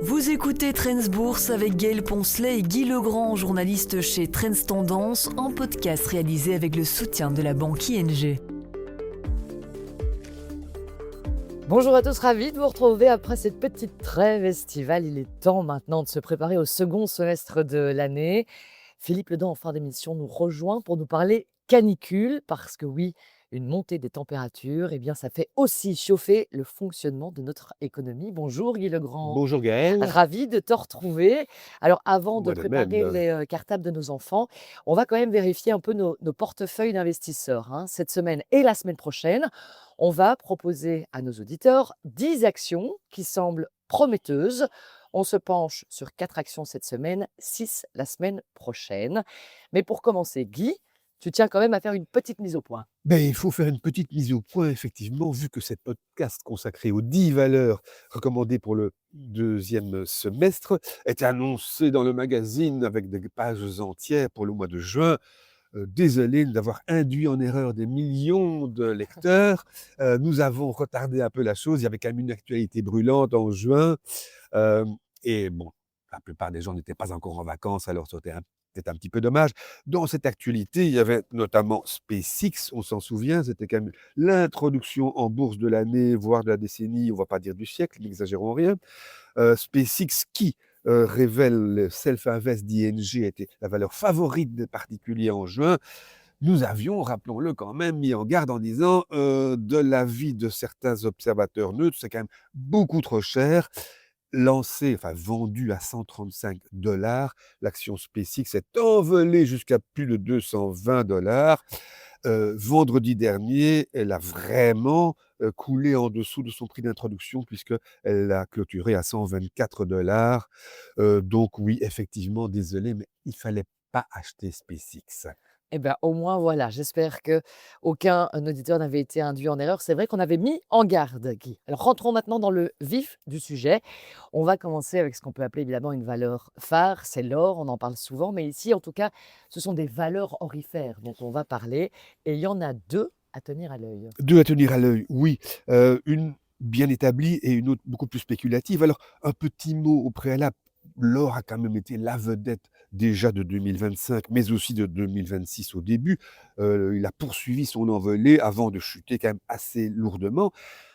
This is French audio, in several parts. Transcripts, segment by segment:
Vous écoutez Trends Bourse avec Gaël Poncelet et Guy Legrand, journaliste chez Trends Tendance, en podcast réalisé avec le soutien de la banque ING. Bonjour à tous, ravi de vous retrouver après cette petite trêve estivale. Il est temps maintenant de se préparer au second semestre de l'année. Philippe Ledent, en fin d'émission, nous rejoint pour nous parler canicule, parce que oui, une montée des températures, eh bien, ça fait aussi chauffer le fonctionnement de notre économie. Bonjour Guy Legrand, Bonjour Gaël. ravi de te retrouver. Alors avant de Moi de préparer même. les cartables de nos enfants, on va quand même vérifier un peu nos portefeuilles d'investisseurs, hein. Cette semaine et la semaine prochaine, on va proposer à nos auditeurs 10 actions qui semblent prometteuses. On se penche sur 4 actions cette semaine, 6 la semaine prochaine. Mais pour commencer, Guy, tu tiens quand même à faire une petite mise au point. Il faut faire une petite mise au point, effectivement, vu que cet podcast consacré aux 10 valeurs recommandées pour le deuxième semestre est annoncé dans le magazine avec des pages entières pour le mois de juin. Désolé d'avoir induit en erreur des millions de lecteurs. Nous avons retardé un peu la chose. Il y avait quand même une actualité brûlante en juin. Euh, et bon, la plupart des gens n'étaient pas encore en vacances, alors c'était un petit peu dommage. Dans cette actualité, il y avait notamment SpaceX, on s'en souvient, c'était quand même l'introduction en bourse de l'année, voire de la décennie, on ne va pas dire du siècle, n'exagérons rien. SpaceX qui révèle le self-invest d'ING était la valeur favorite des particuliers en juin. Nous avions, rappelons-le quand même, mis en garde en disant de l'avis de certains observateurs neutres, c'est quand même beaucoup trop cher. Vendu à 135 $, l'action SpaceX est envolée jusqu'à plus de 220 $. Vendredi dernier, elle a vraiment coulé en dessous de son prix d'introduction puisqu'elle a clôturé à 124 $. Donc oui, effectivement, désolé, mais il fallait pas acheter SpaceX. Eh bien, au moins, voilà, j'espère qu'aucun auditeur n'avait été induit en erreur. C'est vrai qu'on avait mis en garde, Guy. Alors, rentrons maintenant dans le vif du sujet. On va commencer avec ce qu'on peut appeler évidemment une valeur phare, c'est l'or, on en parle souvent, mais ici, en tout cas, ce sont des valeurs orifères dont on va parler, et il y en a deux à tenir à l'œil. 2 à tenir à l'œil, oui. Une bien établie et une autre beaucoup plus spéculative. Alors, un petit mot au préalable. L'or a quand même été la vedette déjà de 2025, mais aussi de 2026 au début. Il a poursuivi son envolée avant de chuter quand même assez lourdement.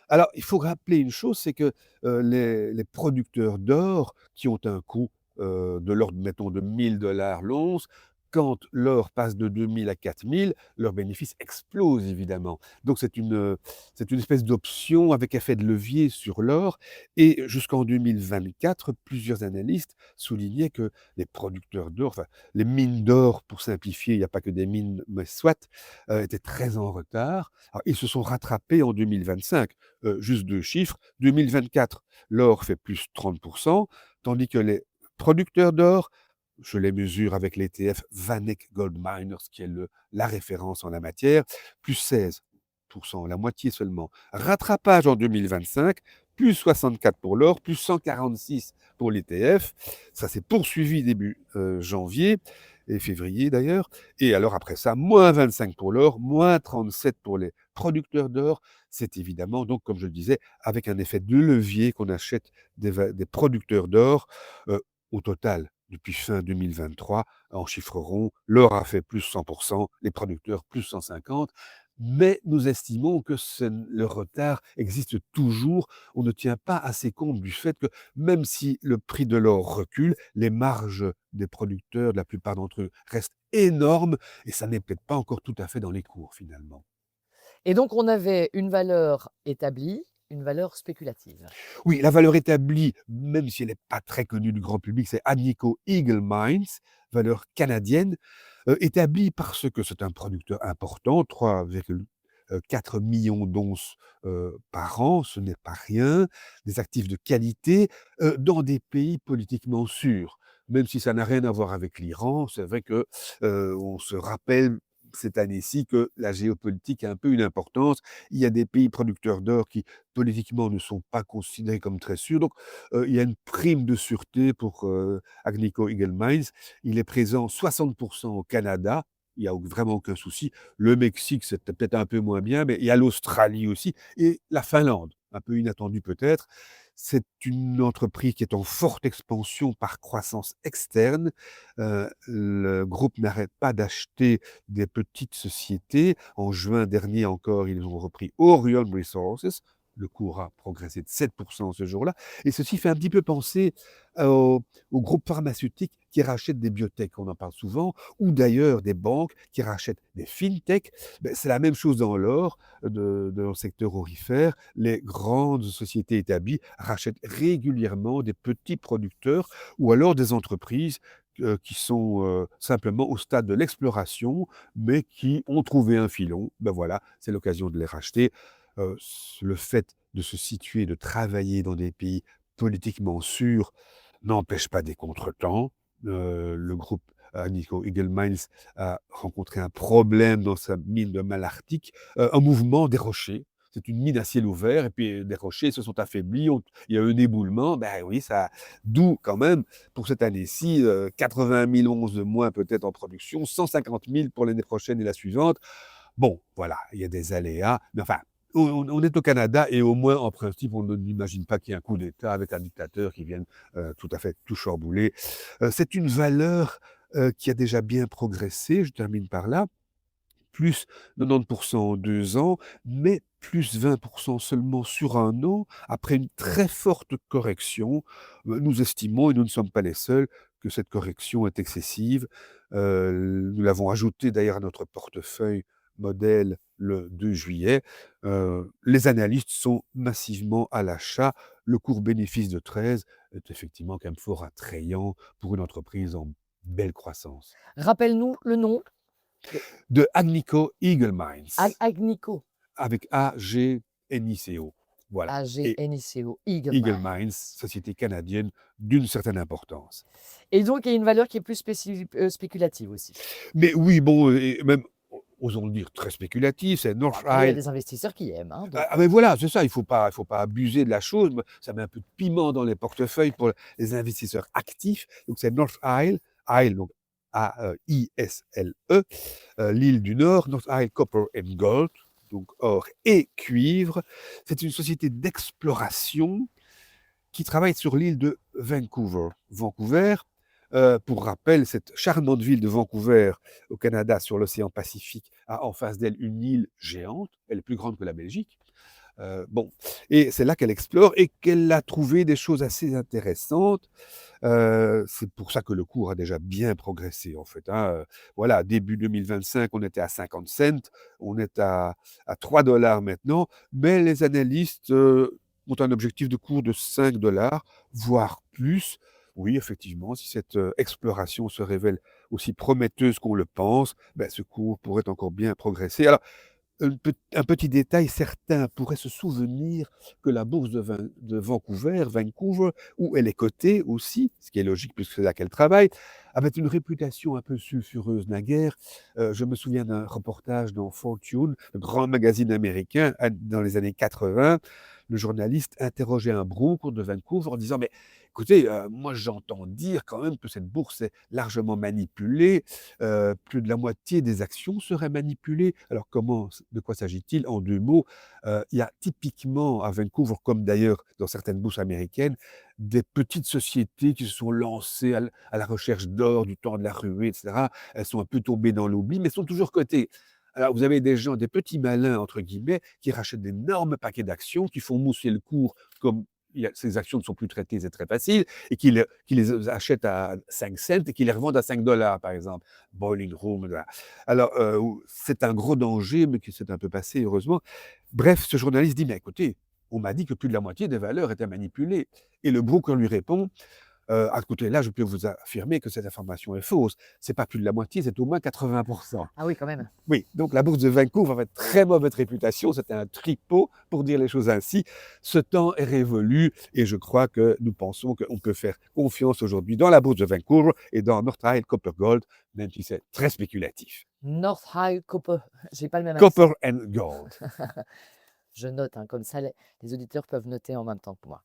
Alors, il faut rappeler une chose, c'est que les producteurs d'or qui ont un coût de l'ordre, mettons, de 1 000 $ l'once, quand l'or passe de 2 000 à 4 000, leurs bénéfices explosent évidemment. Donc c'est une espèce d'option avec effet de levier sur l'or. Et jusqu'en 2024, plusieurs analystes soulignaient que les producteurs d'or, enfin les mines d'or pour simplifier, il n'y a pas que des mines, mais soit, étaient très en retard. Alors, ils se sont rattrapés en 2025. Juste 2 chiffres. 2024, l'or fait plus 30%, tandis que les producteurs d'or, je les mesure avec l'ETF VanEck Gold Miners, qui est la référence en la matière, plus 16%, la moitié seulement. Rattrapage en 2025, plus 64 pour l'or, plus 146 pour l'ETF. Ça s'est poursuivi début janvier et février d'ailleurs. Et alors après ça, moins 25 pour l'or, moins 37 pour les producteurs d'or. C'est évidemment, donc comme je le disais, avec un effet de levier qu'on achète des producteurs d'or. Au total, depuis fin 2023, en chiffre rond, l'or a fait plus 100%, les producteurs plus 150%, mais nous estimons que le retard existe toujours. On ne tient pas assez compte du fait que même si le prix de l'or recule, les marges des producteurs, de la plupart d'entre eux, restent énormes et ça n'est peut-être pas encore tout à fait dans les cours finalement. Et donc, on avait une valeur établie, une valeur spéculative. Oui, la valeur établie, même si elle n'est pas très connue du grand public, c'est Agnico Eagle Mines, valeur canadienne, établie parce que c'est un producteur important, 3,4 millions d'onces par an, ce n'est pas rien, des actifs de qualité, dans des pays politiquement sûrs. Même si ça n'a rien à voir avec l'Iran, c'est vrai que on se rappelle cette année-ci que la géopolitique a un peu une importance. Il y a des pays producteurs d'or qui politiquement ne sont pas considérés comme très sûrs. Donc, il y a une prime de sûreté pour Agnico Eagle Mines. Il est présent 60% au Canada. Il n'y a vraiment aucun souci. Le Mexique, c'est peut-être un peu moins bien, mais il y a l'Australie aussi et la Finlande. un peu inattendu peut-être. C'est une entreprise qui est en forte expansion par croissance externe. Le groupe n'arrête pas d'acheter des petites sociétés. En juin dernier encore, ils ont repris Orion Resources. Le cours a progressé de 7% ce jour-là. Et ceci fait un petit peu penser aux groupes pharmaceutiques qui rachètent des biotech, on en parle souvent, ou d'ailleurs des banques qui rachètent des fintech. Ben, c'est la même chose dans l'or, dans le secteur aurifère. Les grandes sociétés établies rachètent régulièrement des petits producteurs ou alors des entreprises qui sont simplement au stade de l'exploration, mais qui ont trouvé un filon. Ben voilà, c'est l'occasion de les racheter. Le fait de se situer, de travailler dans des pays politiquement sûrs n'empêche pas des contretemps. Le groupe Agnico Eagle Mines a rencontré un problème dans sa mine de Malartic, un mouvement des rochers. C'est une mine à ciel ouvert, et puis des rochers se sont affaiblis, il y a eu un éboulement, ben oui, d'où quand même, pour cette année-ci, 80 000 onces de moins peut-être en production, 150 000 pour l'année prochaine et la suivante. Bon, voilà, il y a des aléas, mais enfin, on est au Canada et au moins, en principe, on n'imagine pas qu'il y ait un coup d'État avec un dictateur qui vienne tout à fait tout chambouler. C'est une valeur qui a déjà bien progressé, je termine par là, plus 90% en 2 ans, mais plus 20% seulement sur un an, après une très forte correction. Nous estimons, et nous ne sommes pas les seuls, que cette correction est excessive. Nous l'avons ajouté d'ailleurs à notre portefeuille modèle le 2 juillet. Les analystes sont massivement à l'achat. Le cours bénéfice de 13 est effectivement quand même fort attrayant pour une entreprise en belle croissance. Rappelle-nous le nom De Agnico Eagle Mines, Agnico, avec A-G-N-I-C-O. Voilà. Et A-G-N-I-C-O, Eagle Eagle Mine. Mines, société canadienne d'une certaine importance. Et donc, il y a une valeur qui est plus spéculative aussi. Mais oui, bon, et même, osons le dire, très spéculatif, c'est North Après, il y a Isle. des investisseurs qui aiment. Hein, donc. Ah, mais voilà, c'est ça, il faut pas abuser de la chose. Ça met un peu de piment dans les portefeuilles pour les investisseurs actifs. Donc, c'est North Isle, Isle, donc A-I-S-L-E, l'île du Nord, North Isle Copper and Gold, donc or et cuivre. C'est une société d'exploration qui travaille sur l'île de Vancouver. Vancouver, pour rappel, cette charmante ville de Vancouver, au Canada, sur l'océan Pacifique, a en face d'elle une île géante, elle est plus grande que la Belgique. Bon, et c'est là qu'elle explore et qu'elle a trouvé des choses assez intéressantes. C'est pour ça que le cours a déjà bien progressé, en fait. Hein. Voilà, début 2025, on était à 50 cents, on est à 3 dollars maintenant, mais les analystes ont un objectif de cours de 5 dollars, voire plus. Oui, effectivement, si cette exploration se révèle aussi prometteuse qu'on le pense, ben, ce cours pourrait encore bien progresser. Alors, un petit détail, certains pourraient se souvenir que la bourse de Vancouver, où elle est cotée aussi, ce qui est logique puisque c'est là qu'elle travaille, avait une réputation un peu sulfureuse naguère. Je me souviens d'un reportage dans Fortune, le grand magazine américain, dans les années 80. Le journaliste interrogeait un broker de Vancouver en disant « Mais écoutez, moi j'entends dire quand même que cette bourse est largement manipulée, plus de la moitié des actions seraient manipulées. Alors de quoi s'agit-il? En 2 mots, il y a typiquement à Vancouver, comme d'ailleurs dans certaines bourses américaines, des petites sociétés qui se sont lancées à la recherche d'or du temps de la ruée, etc. Elles sont un peu tombées dans l'oubli, mais sont toujours cotées. Alors vous avez des gens, des petits malins, entre guillemets, qui rachètent d'énormes paquets d'actions, qui font mousser le cours comme ces actions ne sont plus traitées, c'est très facile, et qui les achètent à 5 cents et qui les revendent à 5 dollars, par exemple. Boiling Room. Voilà. Alors, c'est un gros danger, mais qui s'est un peu passé, heureusement. Bref, ce journaliste dit, mais écoutez, on m'a dit que plus de la moitié des valeurs étaient manipulées. Et le broker lui répond, à côté là, je peux vous affirmer que cette information est fausse. C'est pas plus de la moitié, c'est au moins 80%. Ah oui, quand même. Oui, donc la bourse de Vancouver avait très mauvaise réputation, c'était un tripot, pour dire les choses ainsi. Ce temps est révolu et je crois que nous pensons qu'on peut faire confiance aujourd'hui dans la bourse de Vancouver et dans North Isle Copper Gold, même si c'est très spéculatif. North Isle Copper, j'ai pas le même accent. Copper and Gold. Je note, hein, comme ça les auditeurs peuvent noter en même temps que moi.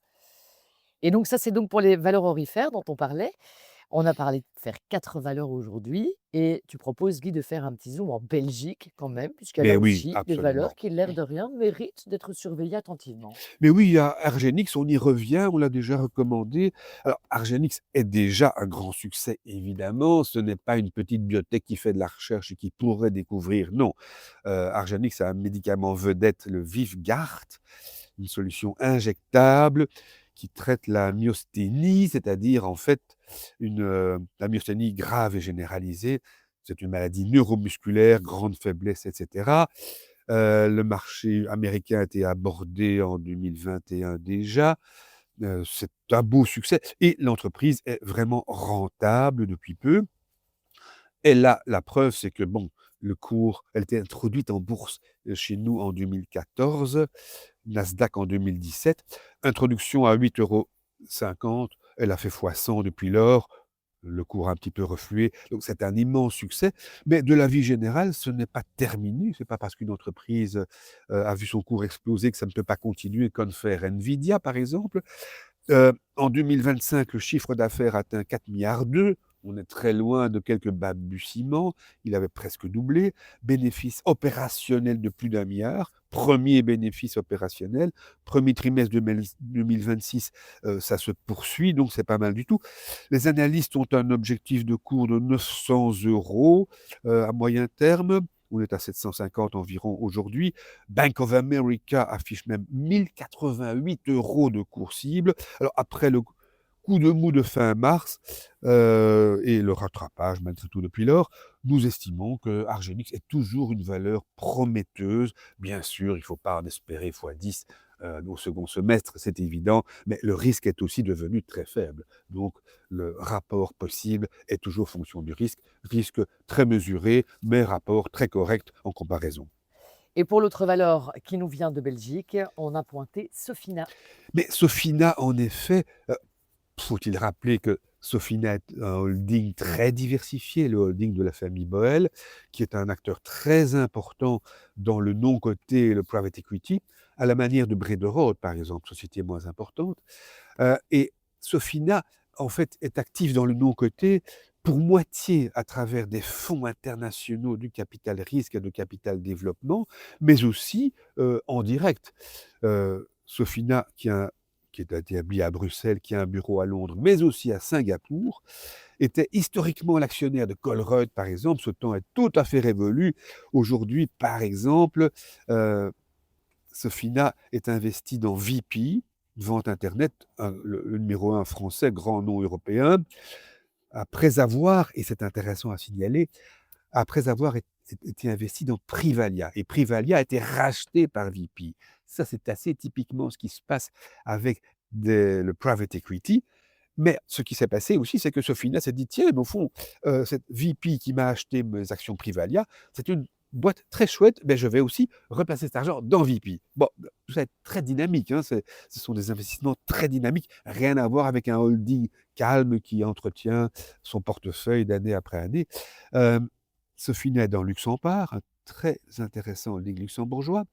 Et donc ça, c'est donc pour les valeurs aurifères dont on parlait. On a parlé de faire 4 valeurs aujourd'hui et tu proposes, Guy, de faire un petit zoom en Belgique quand même, puisqu'il y a Mais là oui, aussi des valeurs absolument. qui, l'air de rien, méritent d'être surveillées attentivement. Mais oui, à Argenix, on y revient, on l'a déjà recommandé. Alors, Argenix est déjà un grand succès, évidemment. Ce n'est pas une petite biotech qui fait de la recherche et qui pourrait découvrir. Non. Argenix a un médicament vedette, le Vyvgart, une solution injectable qui traite la myasthénie, c'est-à-dire en fait la myasthénie grave et généralisée. C'est une maladie neuromusculaire, grande faiblesse, etc. Le marché américain a été abordé en 2021 déjà. C'est un beau succès et l'entreprise est vraiment rentable depuis peu. Et là, la preuve, c'est que bon, elle était introduite en bourse chez nous en 2014, Nasdaq en 2017. Introduction à 8,50 €, elle a fait x100 depuis lors. Le cours a un petit peu reflué, donc c'est un immense succès. Mais de la vie générale, ce n'est pas terminé. C'est pas parce qu'une entreprise a vu son cours exploser que ça ne peut pas continuer, comme faire Nvidia, par exemple. En 2025, le chiffre d'affaires atteint 4,2 milliards. On est très loin de quelques balbutiements. Il avait presque doublé. Bénéfice opérationnel de plus d'1 milliard. Premier bénéfice opérationnel. Premier trimestre 2026, ça se poursuit, donc c'est pas mal du tout. Les analystes ont un objectif de cours de 900 € à moyen terme. On est à 750 environ aujourd'hui. Bank of America affiche même 1088 € de cours cible. Alors après le coup de mou de fin mars et le rattrapage malgré tout depuis lors, nous estimons que Argenix est toujours une valeur prometteuse. Bien sûr, il ne faut pas en espérer x10 au second semestre, c'est évident, mais le risque est aussi devenu très faible. Donc le rapport possible est toujours fonction du risque. Risque très mesuré, mais rapport très correct en comparaison. Et pour l'autre valeur qui nous vient de Belgique, on a pointé Sofina. Mais Sofina, en effet, faut-il rappeler que Sofina est un holding très diversifié, le holding de la famille Boel, qui est un acteur très important dans le non coté et le private equity, à la manière de Brederode, par exemple, société moins importante. Et Sofina, en fait, est active dans le non coté pour moitié à travers des fonds internationaux du capital risque et de capital développement, mais aussi en direct. Sofina, qui est établi à Bruxelles, qui a un bureau à Londres, mais aussi à Singapour, était historiquement l'actionnaire de Colruyt, par exemple. Ce temps est tout à fait révolu. Aujourd'hui, par exemple, Sofina est investi dans VP, vente Internet, le numéro 1 français, grand nom européen, après avoir, et c'est intéressant à signaler, après avoir été investi dans Privalia. Et Privalia a été racheté par VP. Ça, c'est assez typiquement ce qui se passe avec le private equity. Mais ce qui s'est passé aussi, c'est que Sofina s'est dit, tiens, mais au fond, cette VP qui m'a acheté mes actions Privalia, c'est une boîte très chouette, mais je vais aussi replacer cet argent dans VP. Bon, tout ça est très dynamique, hein, ce sont des investissements très dynamiques, rien à voir avec un holding calme qui entretient son portefeuille d'année après année. Euh, Sofina est dans Luxempare, un très intéressant holding luxembourgeois.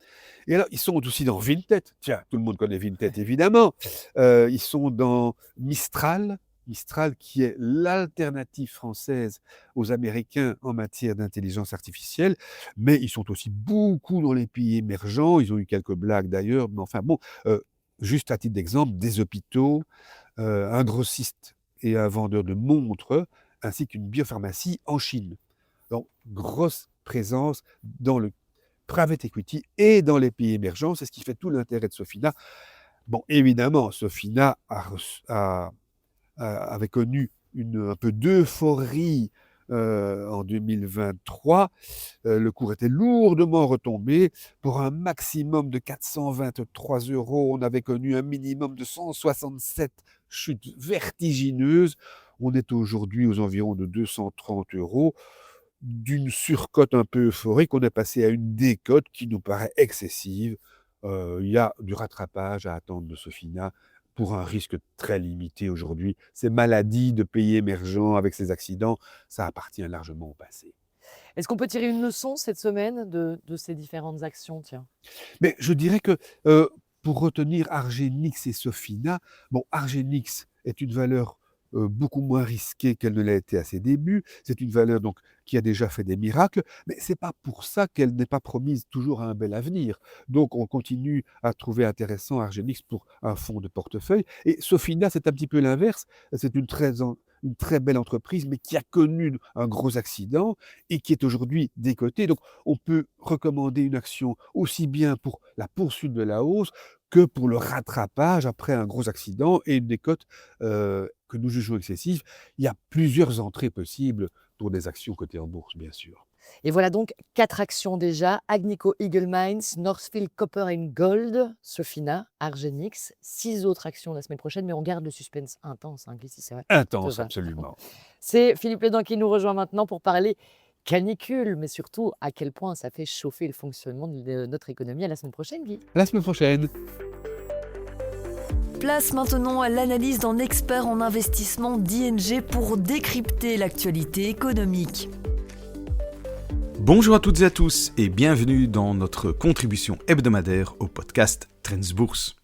Et alors, ils sont aussi dans Vinted. Tiens, tout le monde connaît Vinted, évidemment. Ils sont dans Mistral. Mistral, qui est l'alternative française aux Américains en matière d'intelligence artificielle. Mais ils sont aussi beaucoup dans les pays émergents. Ils ont eu quelques blagues d'ailleurs. Mais enfin, bon, juste à titre d'exemple, des hôpitaux, un grossiste et un vendeur de montres, ainsi qu'une biopharmacie en Chine. Donc, grosse présence dans le private equity et dans les pays émergents. C'est ce qui fait tout l'intérêt de Sofina. Bon, évidemment, Sofina avait connu un peu d'euphorie en 2023. Le cours était lourdement retombé. Pour un maximum de 423 €, on avait connu un minimum de 167, chute vertigineuse. On est aujourd'hui aux environs de 230 €. D'une surcote un peu euphorique, on est passé à une décote qui nous paraît excessive. Il y a du rattrapage à attendre de Sofina pour un risque très limité aujourd'hui. Ces maladies de pays émergents avec ces accidents, ça appartient largement au passé. Est-ce qu'on peut tirer une leçon cette semaine de ces différentes actions, tiens? Mais je dirais que pour retenir Argenix et Sofina, bon, Argenix est une valeur beaucoup moins risquée qu'elle ne l'a été à ses débuts. C'est une valeur donc qui a déjà fait des miracles, mais c'est pas pour ça qu'elle n'est pas promise toujours à un bel avenir. Donc on continue à trouver intéressant Argenix pour un fonds de portefeuille et Sofina, c'est un petit peu l'inverse. C'est une très belle entreprise, mais qui a connu un gros accident et qui est aujourd'hui décotée. Donc on peut recommander une action aussi bien pour la poursuite de la hausse que pour le rattrapage après un gros accident et une décote que nous jugeons excessive. Il y a plusieurs entrées possibles pour des actions cotées en bourse, bien sûr. Et voilà donc 4 actions déjà: Agnico Eagle Mines, Northfield Copper and Gold, Sofina, Argenix. 6 autres actions la semaine prochaine, mais on garde le suspense intense, hein, Guy, si c'est vrai. Intense, Ça va. absolument. C'est Philippe Ledan qui nous rejoint maintenant pour parler canicule, mais surtout à quel point ça fait chauffer le fonctionnement de notre économie. À la semaine prochaine, Guy. À la semaine prochaine. Place maintenant à l'analyse d'un expert en investissement d'ING pour décrypter l'actualité économique. Bonjour à toutes et à tous et bienvenue dans notre contribution hebdomadaire au podcast Trends Bourse.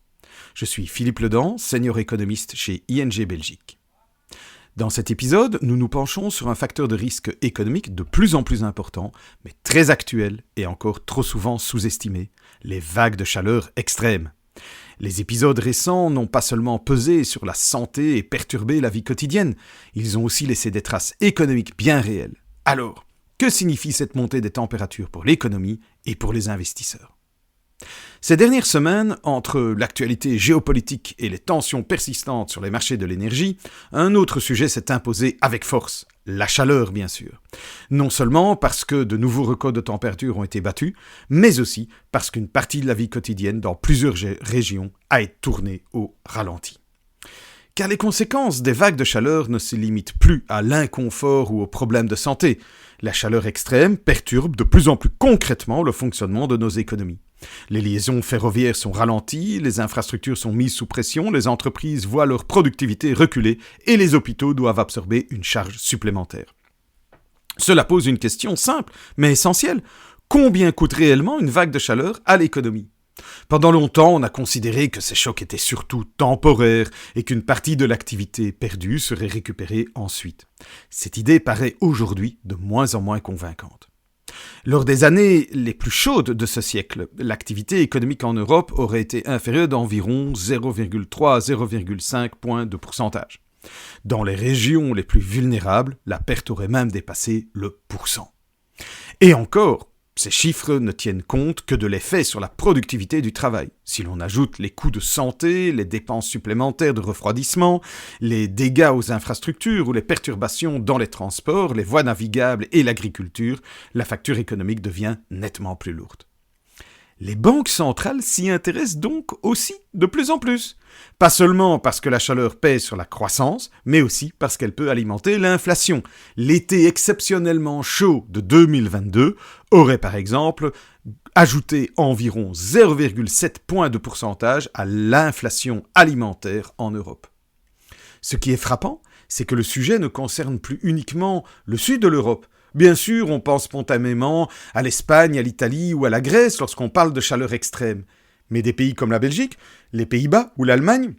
Je suis Philippe Ledan, senior économiste chez ING Belgique. Dans cet épisode, nous nous penchons sur un facteur de risque économique de plus en plus important, mais très actuel et encore trop souvent sous-estimé, les vagues de chaleur extrêmes. Les épisodes récents n'ont pas seulement pesé sur la santé et perturbé la vie quotidienne, ils ont aussi laissé des traces économiques bien réelles. Alors, que signifie cette montée des températures pour l'économie et pour les investisseurs ? Ces dernières semaines, entre l'actualité géopolitique et les tensions persistantes sur les marchés de l'énergie, un autre sujet s'est imposé avec force, la chaleur bien sûr. Non seulement parce que de nouveaux records de température ont été battus, mais aussi parce qu'une partie de la vie quotidienne dans plusieurs régions a été tournée au ralenti. Car les conséquences des vagues de chaleur ne se limitent plus à l'inconfort ou aux problèmes de santé. La chaleur extrême perturbe de plus en plus concrètement le fonctionnement de nos économies. Les liaisons ferroviaires sont ralenties, les infrastructures sont mises sous pression, les entreprises voient leur productivité reculer et les hôpitaux doivent absorber une charge supplémentaire. Cela pose une question simple, mais essentielle. Combien coûte réellement une vague de chaleur à l'économie ? Pendant longtemps, on a considéré que ces chocs étaient surtout temporaires et qu'une partie de l'activité perdue serait récupérée ensuite. Cette idée paraît aujourd'hui de moins en moins convaincante. Lors des années les plus chaudes de ce siècle, l'activité économique en Europe aurait été inférieure d'environ 0,3 à 0,5 points de pourcentage. Dans les régions les plus vulnérables, la perte aurait même dépassé le %. Et encore, ces chiffres ne tiennent compte que de l'effet sur la productivité du travail. Si l'on ajoute les coûts de santé, les dépenses supplémentaires de refroidissement, les dégâts aux infrastructures ou les perturbations dans les transports, les voies navigables et l'agriculture, la facture économique devient nettement plus lourde. Les banques centrales s'y intéressent donc aussi de plus en plus. Pas seulement parce que la chaleur pèse sur la croissance, mais aussi parce qu'elle peut alimenter l'inflation. L'été exceptionnellement chaud de 2022 aurait par exemple ajouté environ 0,7 points de pourcentage à l'inflation alimentaire en Europe. Ce qui est frappant, c'est que le sujet ne concerne plus uniquement le sud de l'Europe. Bien sûr, on pense spontanément à l'Espagne, à l'Italie ou à la Grèce lorsqu'on parle de chaleur extrême. Mais des pays comme la Belgique, les Pays-Bas ou l'Allemagne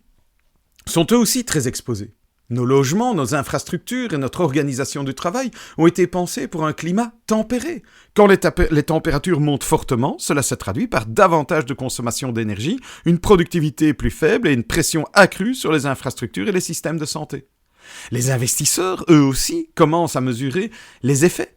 sont eux aussi très exposés. Nos logements, nos infrastructures et notre organisation du travail ont été pensés pour un climat tempéré. Quand les températures montent fortement, cela se traduit par davantage de consommation d'énergie, une productivité plus faible et une pression accrue sur les infrastructures et les systèmes de santé. Les investisseurs, eux aussi, commencent à mesurer les effets.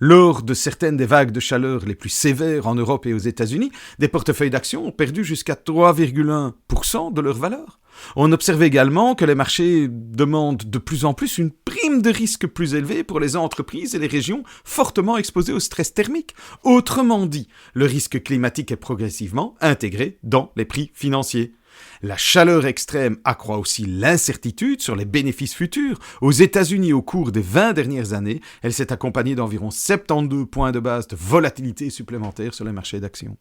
Lors de certaines des vagues de chaleur les plus sévères en Europe et aux États-Unis, des portefeuilles d'actions ont perdu jusqu'à 3,1% de leur valeur. On observe également que les marchés demandent de plus en plus une prime de risque plus élevée pour les entreprises et les régions fortement exposées au stress thermique. Autrement dit, le risque climatique est progressivement intégré dans les prix financiers. La chaleur extrême accroît aussi l'incertitude sur les bénéfices futurs. Aux États-Unis, au cours des 20 dernières années, elle s'est accompagnée d'environ 72 points de base de volatilité supplémentaire sur les marchés d'actions.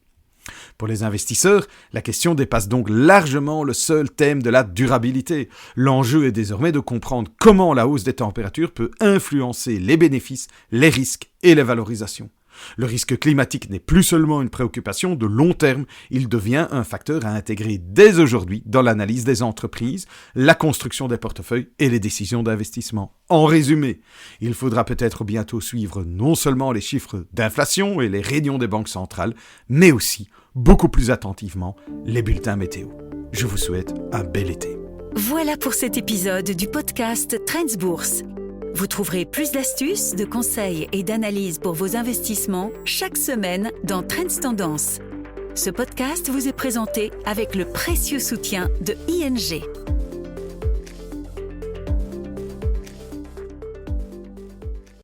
Pour les investisseurs, la question dépasse donc largement le seul thème de la durabilité. L'enjeu est désormais de comprendre comment la hausse des températures peut influencer les bénéfices, les risques et les valorisations. Le risque climatique n'est plus seulement une préoccupation de long terme, il devient un facteur à intégrer dès aujourd'hui dans l'analyse des entreprises, la construction des portefeuilles et les décisions d'investissement. En résumé, il faudra peut-être bientôt suivre non seulement les chiffres d'inflation et les réunions des banques centrales, mais aussi, beaucoup plus attentivement, les bulletins météo. Je vous souhaite un bel été. Voilà pour cet épisode du podcast Trends Bourse. Vous trouverez plus d'astuces, de conseils et d'analyses pour vos investissements chaque semaine dans Trends Tendance. Ce podcast vous est présenté avec le précieux soutien de ING.